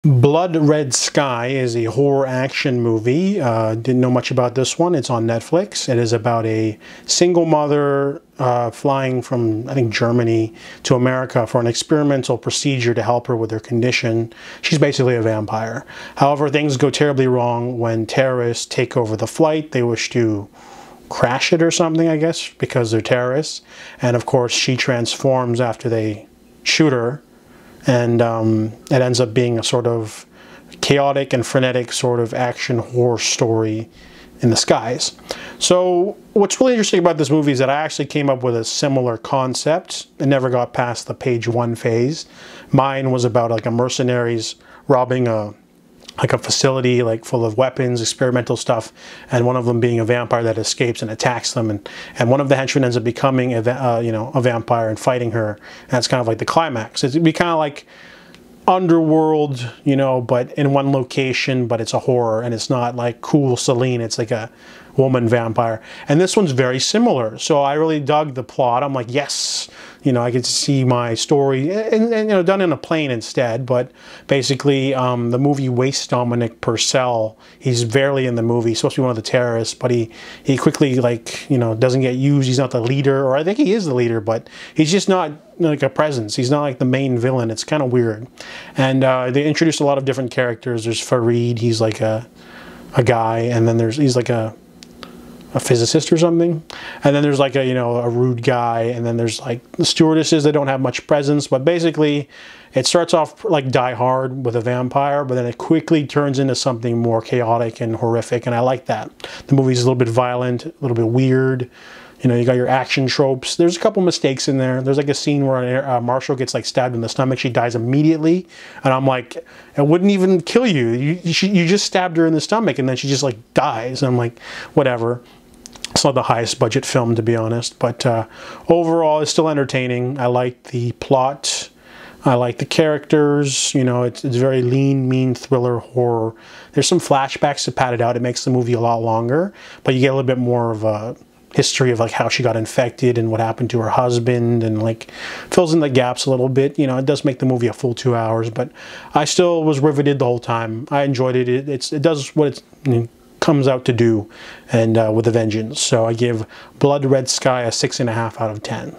Blood Red Sky is a horror action movie. Didn't know much about this one. It's on Netflix. It is about a single mother flying from, I think, Germany to America for an experimental procedure to help her with her condition. She's basically a vampire. However, things go terribly wrong when terrorists take over the flight. They wish to crash it or something, I guess, because they're terrorists. And of course, she transforms after they shoot her. And it ends up being a sort of chaotic and frenetic sort of action horror story in the skies. So what's really interesting about this movie is that I actually came up with a similar concept. It never got past the page one phase. Mine was about like a mercenaries robbing a facility like full of weapons, experimental stuff, and one of them being a vampire that escapes and attacks them, and one of the henchmen ends up becoming a vampire and fighting her. And that's kind of like the climax. It'd be kind of like Underworld, you know, but in one location, but it's a horror, and it's not like cool Celine, it's like a woman vampire. And this one's very similar, so I really dug the plot. I'm like, yes, you know, I get to see my story and you know, done in a plane instead. But basically the movie wastes Dominic Purcell. He's barely in the movie. He's supposed to be one of the terrorists, but he quickly, like, you know, doesn't get used. He's not the leader, or I think he is the leader, but he's just not like a presence. He's not like the main villain. It's kind of weird. And they introduced a lot of different characters. There's Farid, he's like a guy, and then he's like a physicist or something, and then there's like a, you know, a rude guy, and then there's like the stewardesses that don't have much presence. But basically it starts off like Die Hard with a vampire, but then it quickly turns into something more chaotic and horrific, and I like that. The movie's a little bit violent, a little bit weird. You know, you got your action tropes. There's a couple mistakes in there. There's like a scene where Marshall gets like stabbed in the stomach. She dies immediately. And I'm like, it wouldn't even kill you. You just stabbed her in the stomach, and then she just like dies. And I'm like, whatever. It's not the highest budget film, to be honest. But overall, it's still entertaining. I like the plot. I like the characters. You know, it's very lean, mean thriller horror. There's some flashbacks to pad it out. It makes the movie a lot longer. But you get a little bit more of a history of like how she got infected and what happened to her husband, and like fills in the gaps a little bit. You know, it does make the movie a full 2 hours, but I still was riveted the whole time. I enjoyed it. It does what it comes out to do, and with a vengeance. So I give Blood Red Sky a 6.5 out of 10.